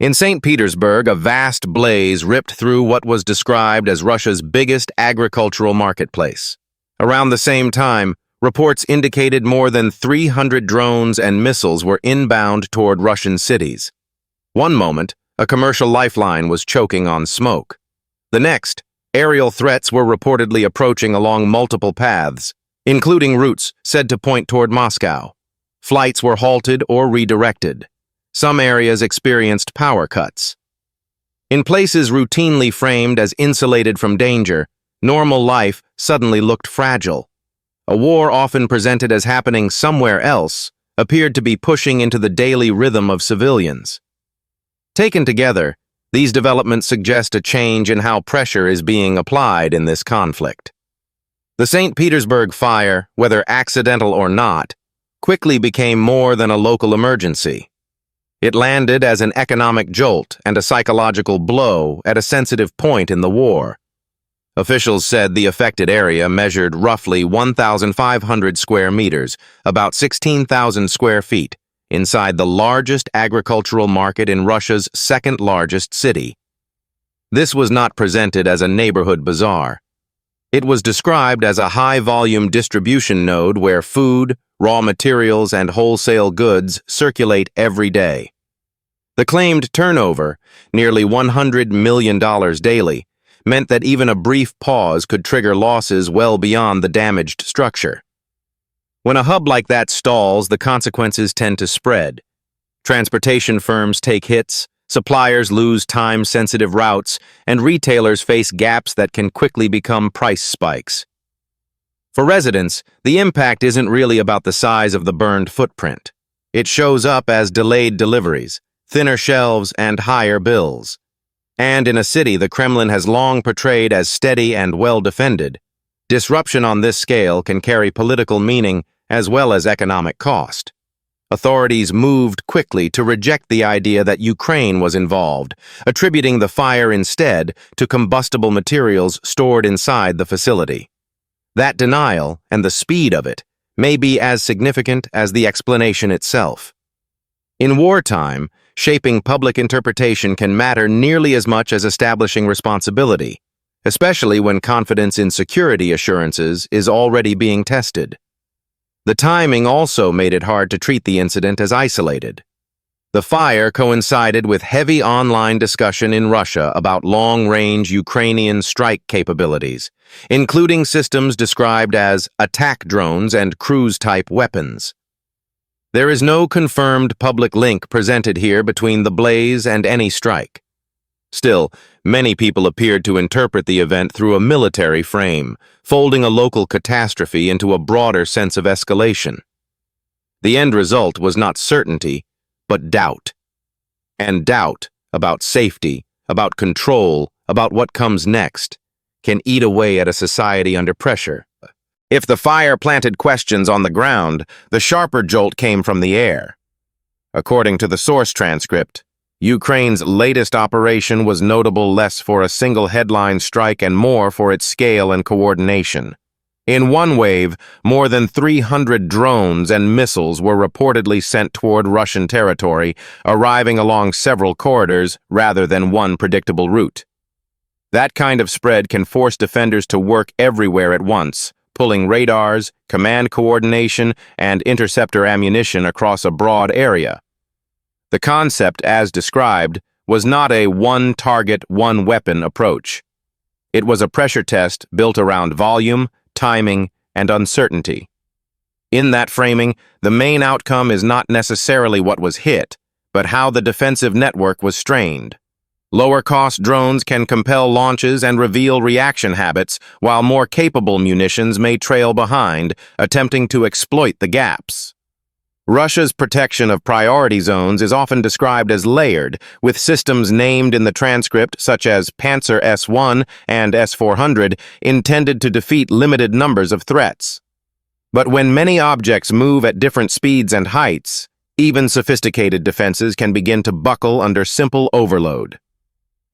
In St. Petersburg, a vast blaze ripped through what was described as Russia's biggest agricultural marketplace. Around the same time, reports indicated more than 300 drones and missiles were inbound toward Russian cities. One moment, a commercial lifeline was choking on smoke. The next, aerial threats were reportedly approaching along multiple paths, including routes said to point toward Moscow. Flights were halted or redirected. Some areas experienced power cuts. In places routinely framed as insulated from danger, normal life suddenly looked fragile. A war often presented as happening somewhere else appeared to be pushing into the daily rhythm of civilians. Taken together, these developments suggest a change in how pressure is being applied in this conflict. The St. Petersburg fire, whether accidental or not, quickly became more than a local emergency. It landed as an economic jolt and a psychological blow at a sensitive point in the war. Officials said the affected area measured roughly 1,500 square meters, about 16,000 square feet, inside the largest agricultural market in Russia's second-largest city. This was not presented as a neighborhood bazaar. It was described as a high-volume distribution node where food, raw materials, and wholesale goods circulate every day. The claimed turnover, nearly $100 million daily, meant that even a brief pause could trigger losses well beyond the damaged structure. When a hub like that stalls, the consequences tend to spread. Transportation firms take hits, suppliers lose time-sensitive routes, and retailers face gaps that can quickly become price spikes. For residents, the impact isn't really about the size of the burned footprint. It shows up as delayed deliveries, thinner shelves, and higher bills. And in a city the Kremlin has long portrayed as steady and well-defended, disruption on this scale can carry political meaning as well as economic cost. Authorities moved quickly to reject the idea that Ukraine was involved, attributing the fire instead to combustible materials stored inside the facility. That denial, and the speed of it, may be as significant as the explanation itself. In wartime, shaping public interpretation can matter nearly as much as establishing responsibility, especially when confidence in security assurances is already being tested. The timing also made it hard to treat the incident as isolated. The fire coincided with heavy online discussion in Russia about long-range Ukrainian strike capabilities, including systems described as attack drones and cruise-type weapons. There is no confirmed public link presented here between the blaze and any strike. Still, many people appeared to interpret the event through a military frame, folding a local catastrophe into a broader sense of escalation. The end result was not certainty, but doubt. And doubt about safety, about control, about what comes next, can eat away at a society under pressure. If the fire planted questions on the ground, the sharper jolt came from the air. According to the source transcript, Ukraine's latest operation was notable less for a single headline strike and more for its scale and coordination. In one wave, more than 300 drones and missiles were reportedly sent toward Russian territory, arriving along several corridors rather than one predictable route. That kind of spread can force defenders to work everywhere at once, pulling radars, command coordination, and interceptor ammunition across a broad area. The concept, as described, was not a one-target, one-weapon approach. It was a pressure test built around volume, timing, and uncertainty. In that framing, the main outcome is not necessarily what was hit, but how the defensive network was strained. Lower-cost drones can compel launches and reveal reaction habits, while more capable munitions may trail behind, attempting to exploit the gaps. Russia's protection of priority zones is often described as layered, with systems named in the transcript such as Panzer S-1 and S-400 intended to defeat limited numbers of threats. But when many objects move at different speeds and heights, even sophisticated defenses can begin to buckle under simple overload.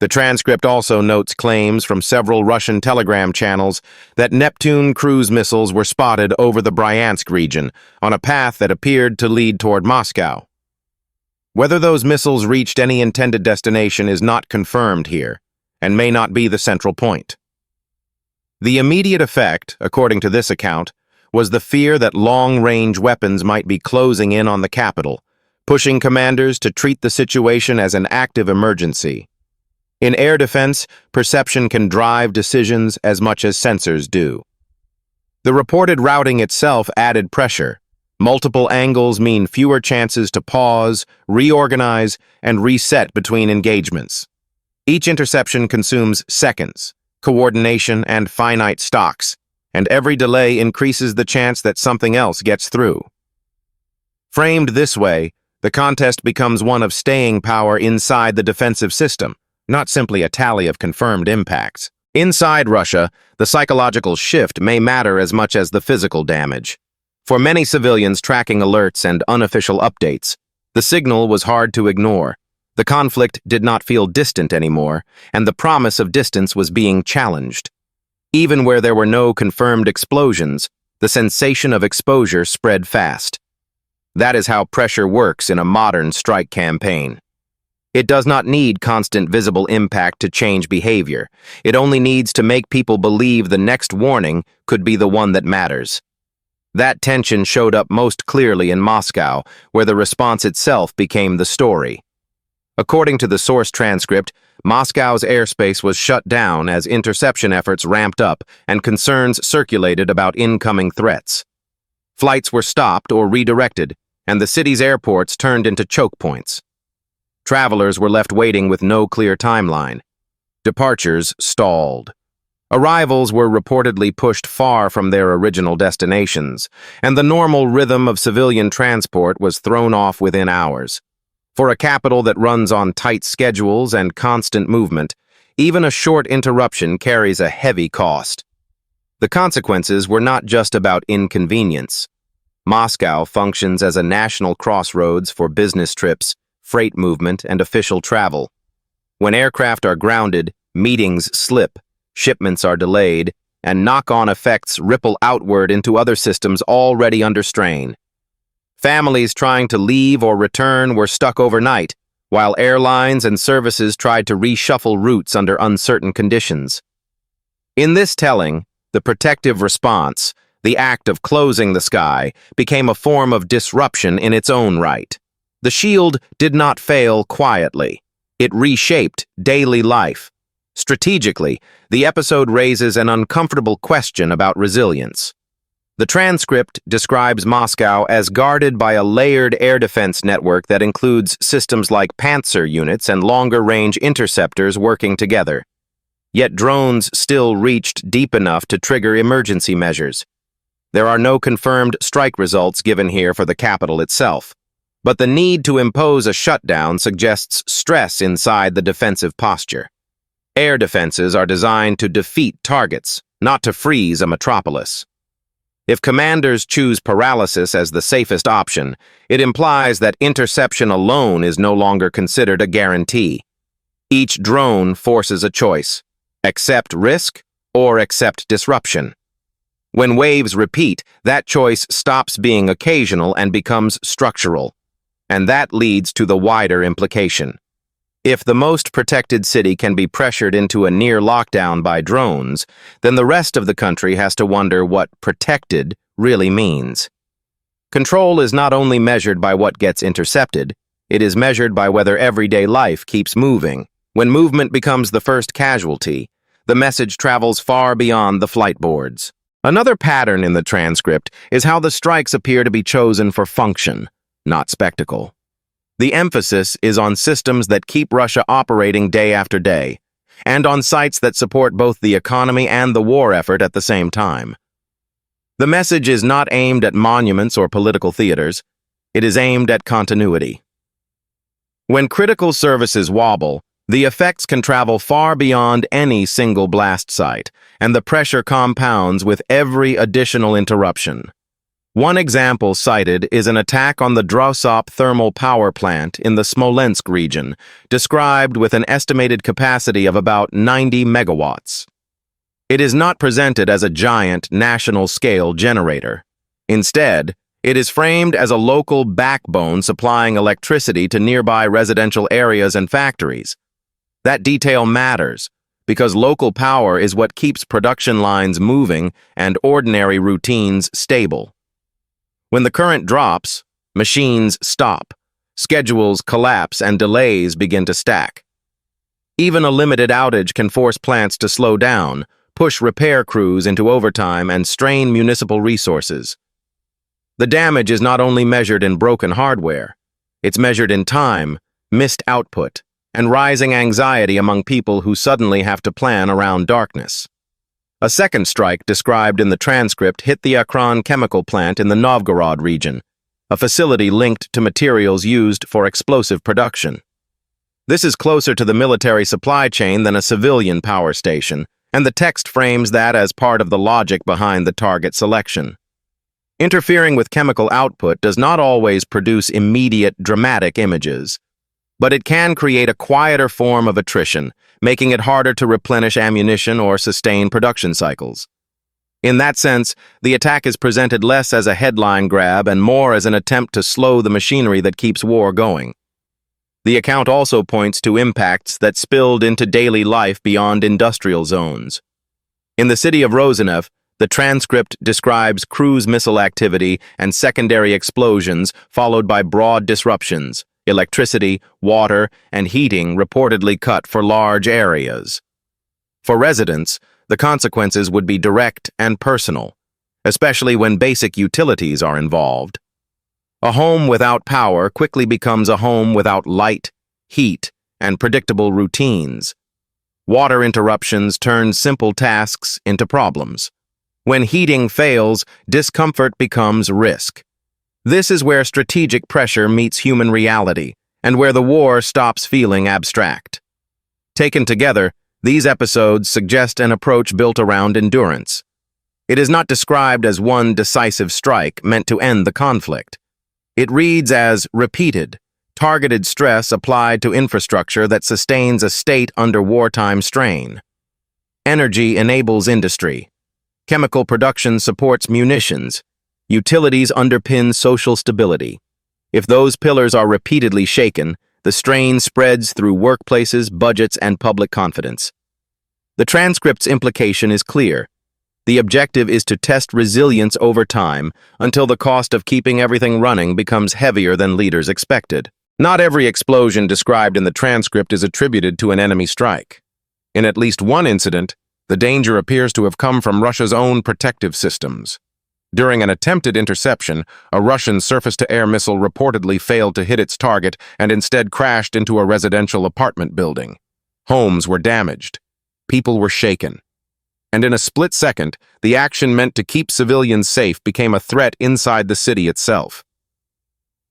The transcript also notes claims from several Russian telegram channels that Neptune cruise missiles were spotted over the Bryansk region, on a path that appeared to lead toward Moscow. Whether those missiles reached any intended destination is not confirmed here, and may not be the central point. The immediate effect, according to this account, was the fear that long-range weapons might be closing in on the capital, pushing commanders to treat the situation as an active emergency. In air defense, perception can drive decisions as much as sensors do. The reported routing itself added pressure. Multiple angles mean fewer chances to pause, reorganize, and reset between engagements. Each interception consumes seconds, coordination, and finite stocks, and every delay increases the chance that something else gets through. Framed this way, the contest becomes one of staying power inside the defensive system, not simply a tally of confirmed impacts. Inside Russia, the psychological shift may matter as much as the physical damage. For many civilians tracking alerts and unofficial updates, the signal was hard to ignore. The conflict did not feel distant anymore, and the promise of distance was being challenged. Even where there were no confirmed explosions, the sensation of exposure spread fast. That is how pressure works in a modern strike campaign. It does not need constant visible impact to change behavior. It only needs to make people believe the next warning could be the one that matters. That tension showed up most clearly in Moscow, where the response itself became the story. According to the source transcript, Moscow's airspace was shut down as interception efforts ramped up and concerns circulated about incoming threats. Flights were stopped or redirected, and the city's airports turned into choke points. Travelers were left waiting with no clear timeline. Departures stalled. Arrivals were reportedly pushed far from their original destinations, and the normal rhythm of civilian transport was thrown off within hours. For a capital that runs on tight schedules and constant movement, even a short interruption carries a heavy cost. The consequences were not just about inconvenience. Moscow functions as a national crossroads for business trips, freight movement, and official travel. When aircraft are grounded, meetings slip, shipments are delayed, and knock-on effects ripple outward into other systems already under strain. Families trying to leave or return were stuck overnight, while airlines and services tried to reshuffle routes under uncertain conditions. In this telling, the protective response, the act of closing the sky, became a form of disruption in its own right. The shield did not fail quietly. It reshaped daily life. Strategically, the episode raises an uncomfortable question about resilience. The transcript describes Moscow as guarded by a layered air defense network that includes systems like Panzer units and longer-range interceptors working together. Yet drones still reached deep enough to trigger emergency measures. There are no confirmed strike results given here for the capital itself, but the need to impose a shutdown suggests stress inside the defensive posture. Air defenses are designed to defeat targets, not to freeze a metropolis. If commanders choose paralysis as the safest option, it implies that interception alone is no longer considered a guarantee. Each drone forces a choice: accept risk or accept disruption. When waves repeat, that choice stops being occasional and becomes structural, and that leads to the wider implication. If the most protected city can be pressured into a near lockdown by drones, then the rest of the country has to wonder what protected really means. Control is not only measured by what gets intercepted, it is measured by whether everyday life keeps moving. When movement becomes the first casualty, the message travels far beyond the flight boards. Another pattern in the transcript is how the strikes appear to be chosen for function, not spectacle. The emphasis is on systems that keep Russia operating day after day, and on sites that support both the economy and the war effort at the same time. The message is not aimed at monuments or political theaters. It is aimed at continuity. When critical services wobble, the effects can travel far beyond any single blast site, and the pressure compounds with every additional interruption. One example cited is an attack on the Drosop thermal power plant in the Smolensk region, described with an estimated capacity of about 90 megawatts. It is not presented as a giant national-scale generator. Instead, It is framed as a local backbone supplying electricity to nearby residential areas and factories. That detail matters, because local power is what keeps production lines moving and ordinary routines stable. When the current drops, machines stop, schedules collapse, and delays begin to stack. Even a limited outage can force plants to slow down, push repair crews into overtime, and strain municipal resources. The damage is not only measured in broken hardware, it's measured in time, missed output, and rising anxiety among people who suddenly have to plan around darkness. A second strike described in the transcript hit the Akron chemical plant in the Novgorod region, a facility linked to materials used for explosive production. This is closer to the military supply chain than a civilian power station, and the text frames that as part of the logic behind the target selection. Interfering with chemical output does not always produce immediate, dramatic images, but it can create a quieter form of attrition, making it harder to replenish ammunition or sustain production cycles. In that sense, the attack is presented less as a headline grab and more as an attempt to slow the machinery that keeps war going. The account also points to impacts that spilled into daily life beyond industrial zones. In the city of Rosenev, the transcript describes cruise missile activity and secondary explosions followed by broad disruptions, electricity, water, and heating reportedly cut for large areas. For residents, the consequences would be direct and personal, especially when basic utilities are involved. A home without power quickly becomes a home without light, heat, and predictable routines. Water interruptions turn simple tasks into problems. When heating fails, discomfort becomes risk. This is where strategic pressure meets human reality, and where the war stops feeling abstract. Taken together, these episodes suggest an approach built around endurance. It is not described as one decisive strike meant to end the conflict. It reads as repeated, targeted stress applied to infrastructure that sustains a state under wartime strain. Energy enables industry. Chemical production supports munitions. Utilities underpin social stability. If those pillars are repeatedly shaken, the strain spreads through workplaces, budgets, and public confidence. The transcript's implication is clear. The objective is to test resilience over time until the cost of keeping everything running becomes heavier than leaders expected. Not every explosion described in the transcript is attributed to an enemy strike. In at least one incident, the danger appears to have come from Russia's own protective systems. During an attempted interception, a Russian surface-to-air missile reportedly failed to hit its target and instead crashed into a residential apartment building. Homes were damaged. People were shaken. And in a split second, the action meant to keep civilians safe became a threat inside the city itself.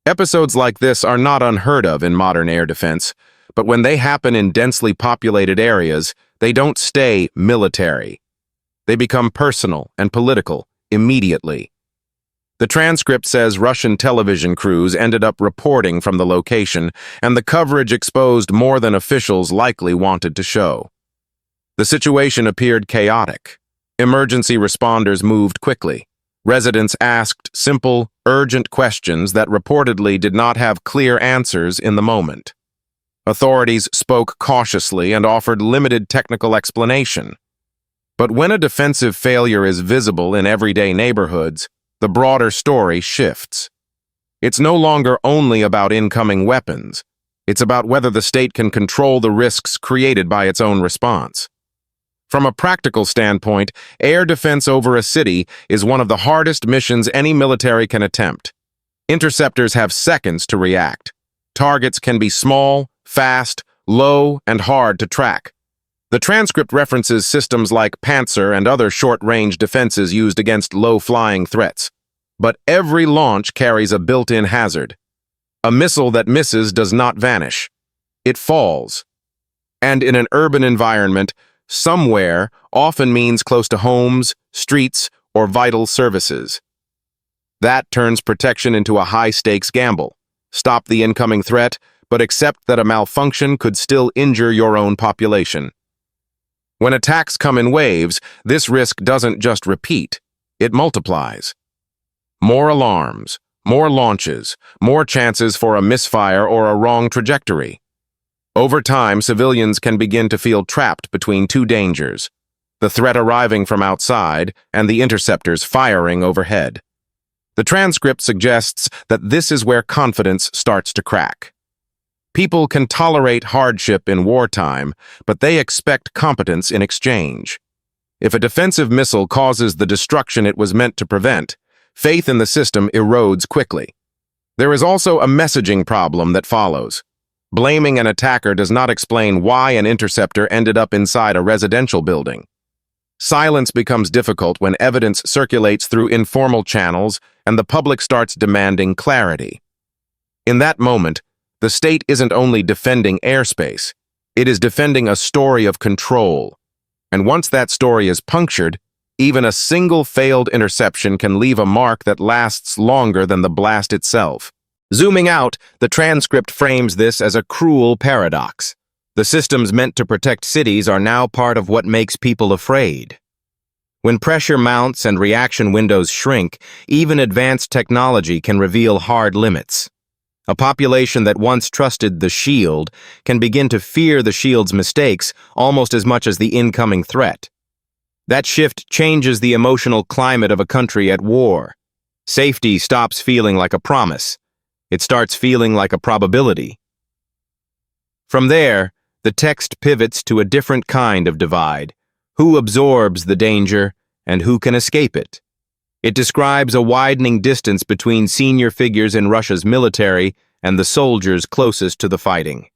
Episodes like this are not unheard of in modern air defense, but when they happen in densely populated areas, they don't stay military. They become personal and political immediately. The transcript says Russian television crews ended up reporting from the location, and the coverage exposed more than officials likely wanted to show. The situation appeared chaotic. Emergency responders moved quickly. Residents asked simple, urgent questions that reportedly did not have clear answers in the moment. Authorities spoke cautiously and offered limited technical explanation. But when a defensive failure is visible in everyday neighborhoods, the broader story shifts. It's no longer only about incoming weapons. It's about whether the state can control the risks created by its own response. From a practical standpoint, air defense over a city is one of the hardest missions any military can attempt. Interceptors have seconds to react. Targets can be small, fast, low, and hard to track. The transcript references systems like Panzer and other short-range defenses used against low-flying threats. But every launch carries a built-in hazard. A missile that misses does not vanish. It falls. And in an urban environment, somewhere often means close to homes, streets, or vital services. That turns protection into a high-stakes gamble. Stop the incoming threat, but accept that a malfunction could still injure your own population. When attacks come in waves, this risk doesn't just repeat, it multiplies. More alarms, more launches, more chances for a misfire or a wrong trajectory. Over time, civilians can begin to feel trapped between two dangers: the threat arriving from outside and the interceptors firing overhead. The transcript suggests that this is where confidence starts to crack. People can tolerate hardship in wartime, but they expect competence in exchange. If a defensive missile causes the destruction it was meant to prevent, faith in the system erodes quickly. There is also a messaging problem that follows. Blaming an attacker does not explain why an interceptor ended up inside a residential building. Silence becomes difficult when evidence circulates through informal channels and the public starts demanding clarity. In that moment, the state isn't only defending airspace, it is defending a story of control. And once that story is punctured, even a single failed interception can leave a mark that lasts longer than the blast itself. Zooming out, the transcript frames this as a cruel paradox. The systems meant to protect cities are now part of what makes people afraid. When pressure mounts and reaction windows shrink, even advanced technology can reveal hard limits. A population that once trusted the shield can begin to fear the shield's mistakes almost as much as the incoming threat. That shift changes the emotional climate of a country at war. Safety stops feeling like a promise. It starts feeling like a probability. From there, the text pivots to a different kind of divide: who absorbs the danger and who can escape it. It describes a widening distance between senior figures in Russia's military and the soldiers closest to the fighting.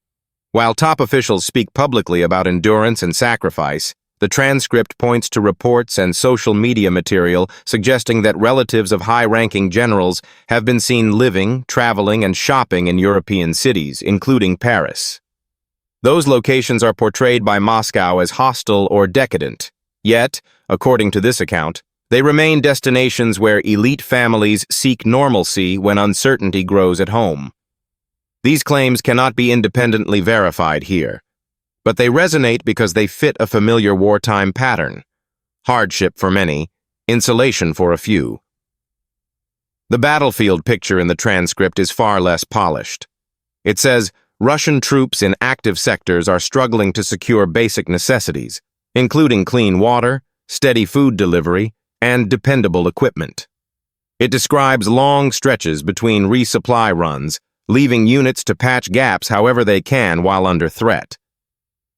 While top officials speak publicly about endurance and sacrifice, the transcript points to reports and social media material suggesting that relatives of high-ranking generals have been seen living, traveling, and shopping in European cities, including Paris. Those locations are portrayed by Moscow as hostile or decadent. Yet, according to this account, they remain destinations where elite families seek normalcy when uncertainty grows at home. These claims cannot be independently verified here, but they resonate because they fit a familiar wartime pattern: hardship for many, insulation for a few. The battlefield picture in the transcript is far less polished. It says, Russian troops in active sectors are struggling to secure basic necessities, including clean water, steady food delivery, and dependable equipment. It describes long stretches between resupply runs, leaving units to patch gaps however they can while under threat.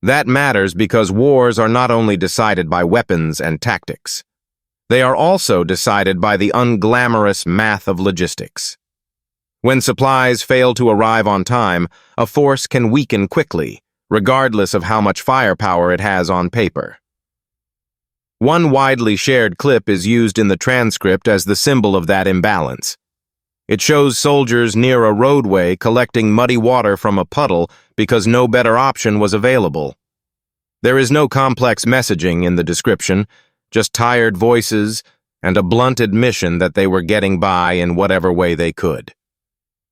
That matters because wars are not only decided by weapons and tactics. They are also decided by the unglamorous math of logistics. When supplies fail to arrive on time, a force can weaken quickly, regardless of how much firepower it has on paper. One widely shared clip is used in the transcript as the symbol of that imbalance. It shows soldiers near a roadway collecting muddy water from a puddle because no better option was available. There is no complex messaging in the description, just tired voices and a blunt admission that they were getting by in whatever way they could.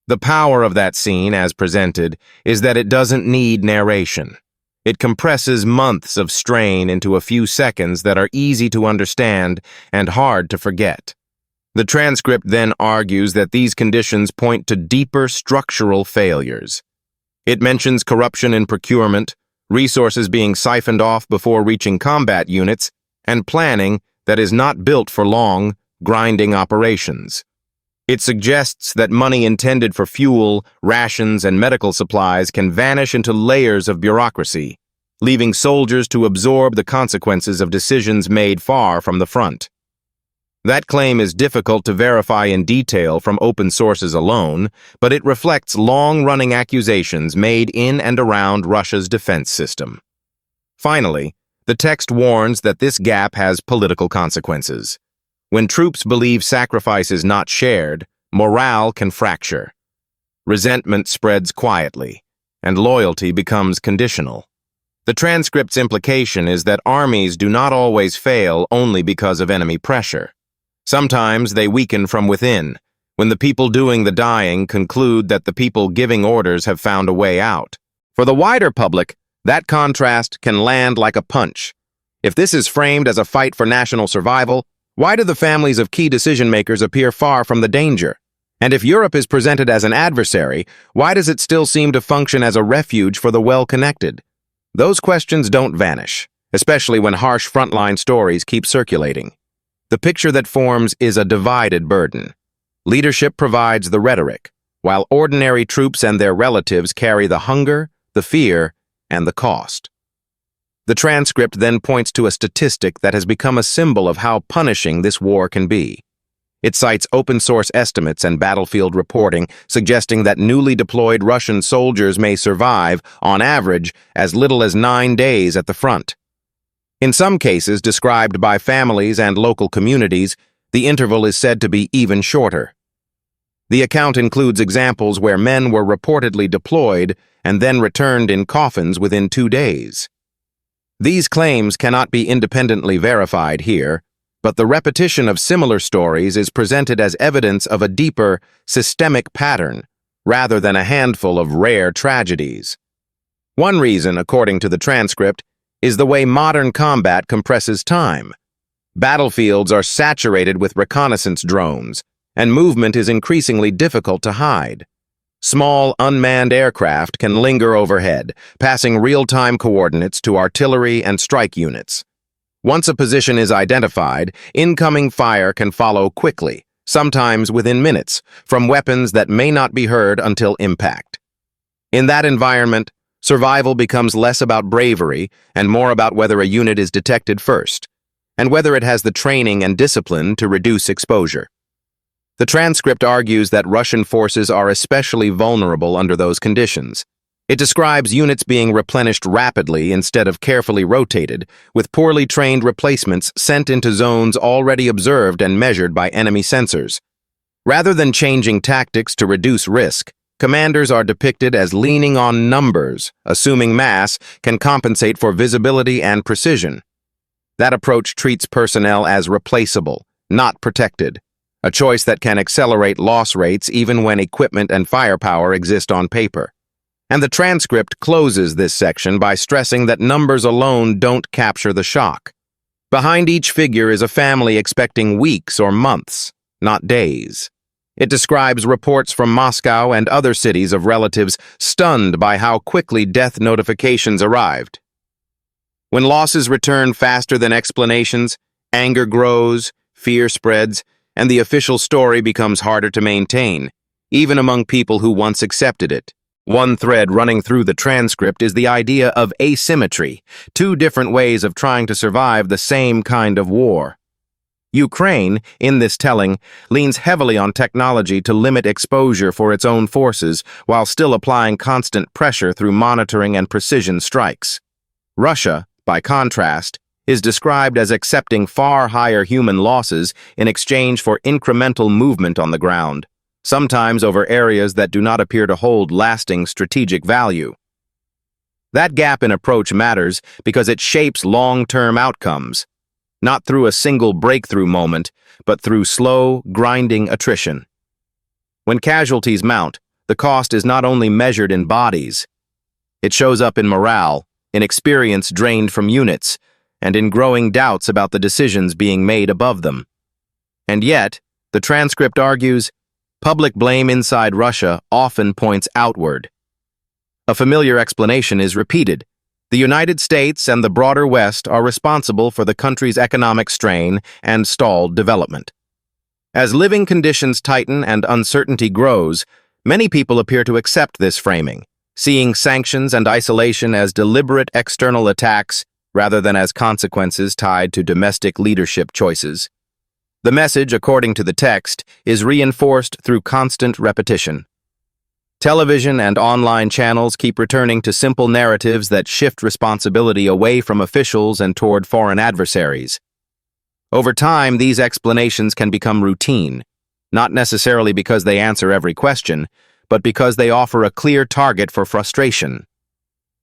The power of that scene, as presented, is that it doesn't need narration. It compresses months of strain into a few seconds that are easy to understand and hard to forget. The transcript then argues that these conditions point to deeper structural failures. It mentions corruption in procurement, resources being siphoned off before reaching combat units, and planning that is not built for long, grinding operations. It suggests that money intended for fuel, rations, and medical supplies can vanish into layers of bureaucracy, leaving soldiers to absorb the consequences of decisions made far from the front. That claim is difficult to verify in detail from open sources alone, but it reflects long-running accusations made in and around Russia's defense system. Finally, the text warns that this gap has political consequences. When troops believe sacrifice is not shared, morale can fracture. Resentment spreads quietly, and loyalty becomes conditional. The transcript's implication is that armies do not always fail only because of enemy pressure. Sometimes they weaken from within, when the people doing the dying conclude that the people giving orders have found a way out. For the wider public, that contrast can land like a punch. If this is framed as a fight for national survival, Why do the families of key decision-makers appear far from the danger? And if Europe is presented as an adversary, why does it still seem to function as a refuge for the well-connected? Those questions don't vanish, especially when harsh frontline stories keep circulating. The picture that forms is a divided burden. Leadership provides the rhetoric, while ordinary troops and their relatives carry the hunger, the fear, and the cost. The transcript then points to a statistic that has become a symbol of how punishing this war can be. It cites open-source estimates and battlefield reporting, suggesting that newly deployed Russian soldiers may survive, on average, as little as 9 days at the front. In some cases, described by families and local communities, the interval is said to be even shorter. The account includes examples where men were reportedly deployed and then returned in coffins within 2 days. These claims cannot be independently verified here, but the repetition of similar stories is presented as evidence of a deeper, systemic pattern, rather than a handful of rare tragedies. One reason, according to the transcript, is the way modern combat compresses time. Battlefields are saturated with reconnaissance drones, and movement is increasingly difficult to hide. Small, unmanned aircraft can linger overhead, passing real-time coordinates to artillery and strike units. Once a position is identified, incoming fire can follow quickly, sometimes within minutes, from weapons that may not be heard until impact. In that environment, survival becomes less about bravery and more about whether a unit is detected first, and whether it has the training and discipline to reduce exposure. The transcript argues that Russian forces are especially vulnerable under those conditions. It describes units being replenished rapidly instead of carefully rotated, with poorly trained replacements sent into zones already observed and measured by enemy sensors. Rather than changing tactics to reduce risk, commanders are depicted as leaning on numbers, assuming mass can compensate for visibility and precision. That approach treats personnel as replaceable, not protected, a choice that can accelerate loss rates even when equipment and firepower exist on paper. And the transcript closes this section by stressing that numbers alone don't capture the shock. Behind each figure is a family expecting weeks or months, not days. It describes reports from Moscow and other cities of relatives stunned by how quickly death notifications arrived. When losses return faster than explanations, anger grows, fear spreads, and the official story becomes harder to maintain, even among people who once accepted it. One thread running through the transcript is the idea of asymmetry, 2 different ways of trying to survive the same kind of war. Ukraine, in this telling, leans heavily on technology to limit exposure for its own forces while still applying constant pressure through monitoring and precision strikes. Russia, by contrast, is described as accepting far higher human losses in exchange for incremental movement on the ground, sometimes over areas that do not appear to hold lasting strategic value. That gap in approach matters because it shapes long-term outcomes, not through a single breakthrough moment, but through slow, grinding attrition. When casualties mount, the cost is not only measured in bodies. It shows up in morale, in experience drained from units, and in growing doubts about the decisions being made above them. And yet, the transcript argues, public blame inside Russia often points outward. A familiar explanation is repeated. The United States and the broader West are responsible for the country's economic strain and stalled development. As living conditions tighten and uncertainty grows, many people appear to accept this framing, seeing sanctions and isolation as deliberate external attacks rather than as consequences tied to domestic leadership choices. The message, according to the text, is reinforced through constant repetition. Television and online channels keep returning to simple narratives that shift responsibility away from officials and toward foreign adversaries. Over time, these explanations can become routine, not necessarily because they answer every question, but because they offer a clear target for frustration.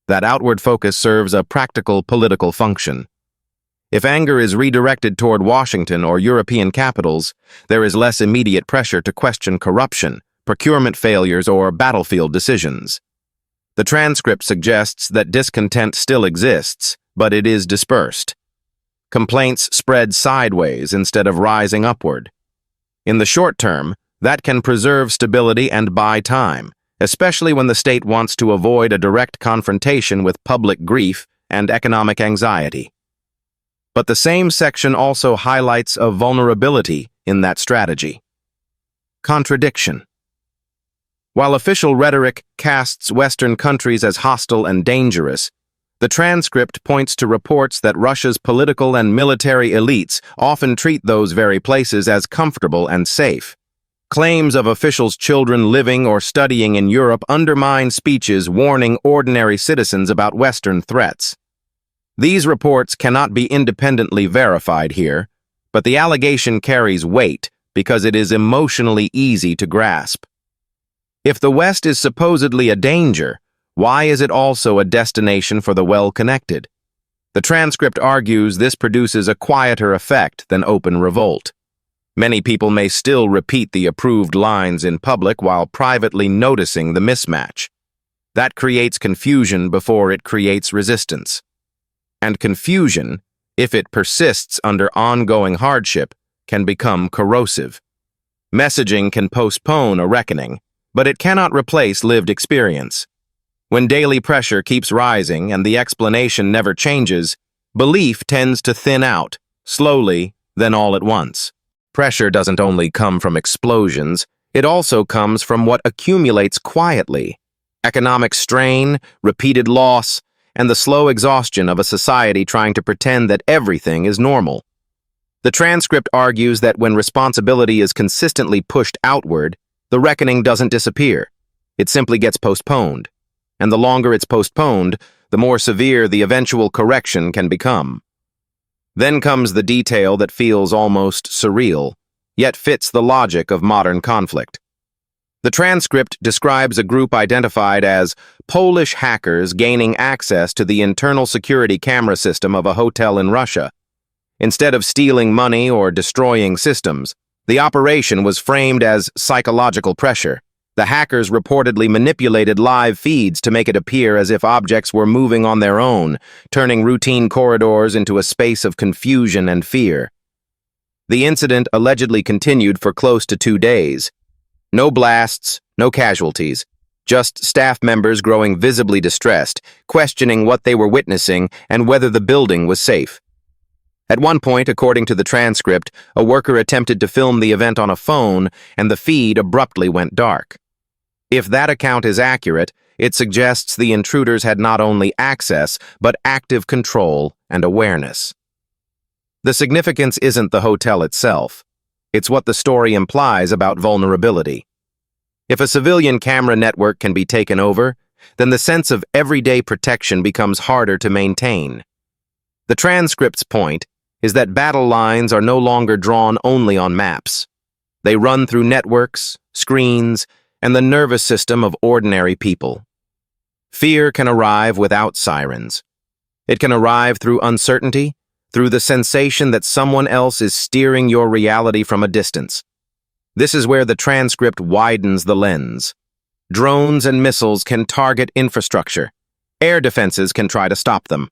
That outward focus serves a practical political function. If anger is redirected toward Washington or European capitals, there is less immediate pressure to question corruption, procurement failures, or battlefield decisions. The transcript suggests that discontent still exists, but it is dispersed. Complaints spread sideways instead of rising upward. In the short term, that can preserve stability and buy time, especially when the state wants to avoid a direct confrontation with public grief and economic anxiety. But the same section also highlights a vulnerability in that strategy. Contradiction. While official rhetoric casts Western countries as hostile and dangerous, the transcript points to reports that Russia's political and military elites often treat those very places as comfortable and safe. Claims of officials' children living or studying in Europe undermine speeches warning ordinary citizens about Western threats. These reports cannot be independently verified here, but the allegation carries weight because it is emotionally easy to grasp. If the West is supposedly a danger, why is it also a destination for the well-connected? The transcript argues this produces a quieter effect than open revolt. Many people may still repeat the approved lines in public while privately noticing the mismatch. That creates confusion before it creates resistance. And confusion, if it persists under ongoing hardship, can become corrosive. Messaging can postpone a reckoning, but it cannot replace lived experience. When daily pressure keeps rising and the explanation never changes, belief tends to thin out, slowly, then all at once. Pressure doesn't only come from explosions, it also comes from what accumulates quietly. Economic strain, repeated loss, and the slow exhaustion of a society trying to pretend that everything is normal. The transcript argues that when responsibility is consistently pushed outward, the reckoning doesn't disappear. It simply gets postponed. And the longer it's postponed, the more severe the eventual correction can become. Then comes the detail that feels almost surreal, yet fits the logic of modern conflict. The transcript describes a group identified as Polish hackers gaining access to the internal security camera system of a hotel in Russia. Instead of stealing money or destroying systems, the operation was framed as psychological pressure. The hackers reportedly manipulated live feeds to make it appear as if objects were moving on their own, turning routine corridors into a space of confusion and fear. The incident allegedly continued for close to 2 days. No blasts, no casualties, just staff members growing visibly distressed, questioning what they were witnessing and whether the building was safe. At one point, according to the transcript, a worker attempted to film the event on a phone, and the feed abruptly went dark. If that account is accurate, it suggests the intruders had not only access, but active control and awareness. The significance isn't the hotel itself. It's what the story implies about vulnerability. If a civilian camera network can be taken over, then the sense of everyday protection becomes harder to maintain. The transcript's point is that battle lines are no longer drawn only on maps. They run through networks, screens, and the nervous system of ordinary people. Fear can arrive without sirens. It can arrive through uncertainty, through the sensation that someone else is steering your reality from a distance. This is where the transcript widens the lens. Drones and missiles can target infrastructure. Air defenses can try to stop them.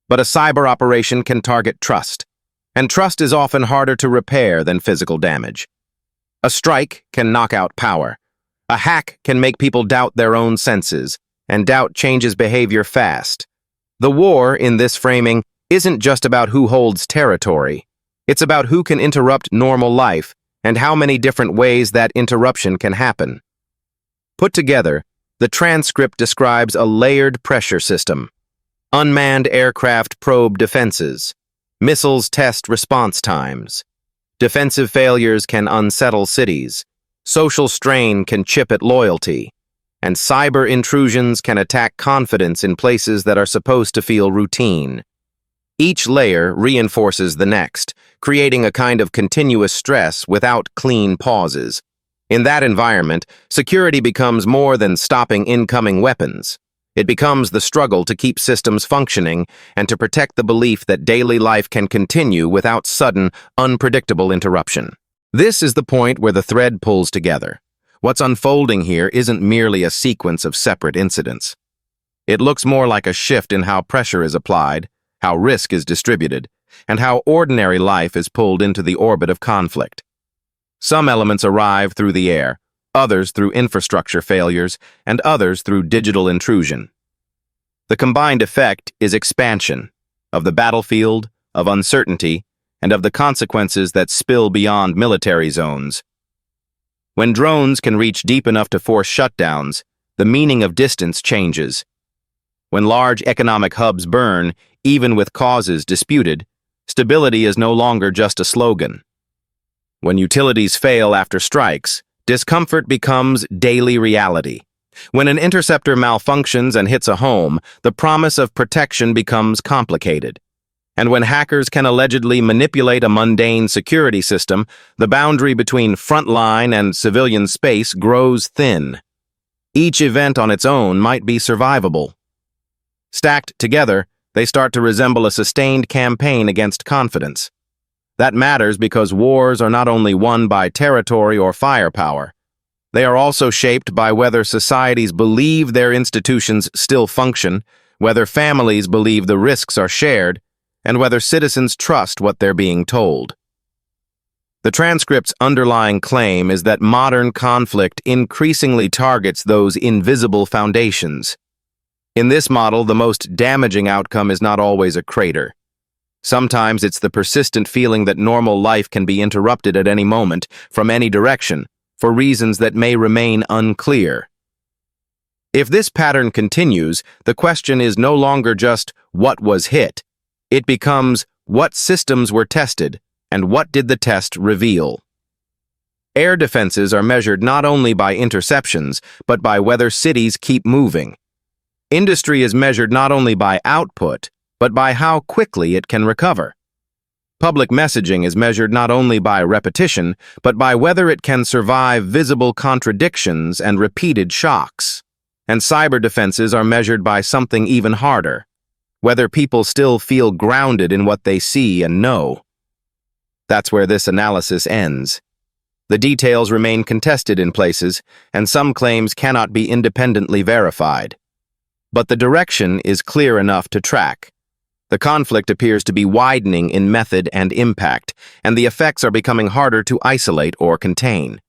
But a cyber operation can target trust, and trust is often harder to repair than physical damage. A strike can knock out power. A hack can make people doubt their own senses, and doubt changes behavior fast. The war, in this framing, isn't just about who holds territory. It's about who can interrupt normal life, and how many different ways that interruption can happen. Put together, the transcript describes a layered pressure system. Unmanned aircraft probe defenses. Missiles test response times. Defensive failures can unsettle cities. Social strain can chip at loyalty. And cyber intrusions can attack confidence in places that are supposed to feel routine. Each layer reinforces the next, creating a kind of continuous stress without clean pauses. In that environment, security becomes more than stopping incoming weapons. It becomes the struggle to keep systems functioning and to protect the belief that daily life can continue without sudden, unpredictable interruption. This is the point where the thread pulls together. What's unfolding here isn't merely a sequence of separate incidents. It looks more like a shift in how pressure is applied, how risk is distributed, and how ordinary life is pulled into the orbit of conflict. Some elements arrive through the air, others through infrastructure failures, and others through digital intrusion. The combined effect is expansion of the battlefield, of uncertainty, and of the consequences that spill beyond military zones. When drones can reach deep enough to force shutdowns, the meaning of distance changes. When large economic hubs burn, even with causes disputed, stability is no longer just a slogan. When utilities fail after strikes, discomfort becomes daily reality. When an interceptor malfunctions and hits a home, the promise of protection becomes complicated. And when hackers can allegedly manipulate a mundane security system, the boundary between frontline and civilian space grows thin. Each event on its own might be survivable. Stacked together, they start to resemble a sustained campaign against confidence. That matters because wars are not only won by territory or firepower. They are also shaped by whether societies believe their institutions still function, whether families believe the risks are shared, and whether citizens trust what they're being told. The transcript's underlying claim is that modern conflict increasingly targets those invisible foundations. In this model, the most damaging outcome is not always a crater. Sometimes it's the persistent feeling that normal life can be interrupted at any moment, from any direction, for reasons that may remain unclear. If this pattern continues, the question is no longer just what was hit. It becomes what systems were tested, and what did the test reveal? Air defenses are measured not only by interceptions, but by whether cities keep moving. Industry is measured not only by output, but by how quickly it can recover. Public messaging is measured not only by repetition, but by whether it can survive visible contradictions and repeated shocks. And cyber defenses are measured by something even harder: whether people still feel grounded in what they see and know. That's where this analysis ends. The details remain contested in places, and some claims cannot be independently verified. But the direction is clear enough to track. The conflict appears to be widening in method and impact, and the effects are becoming harder to isolate or contain.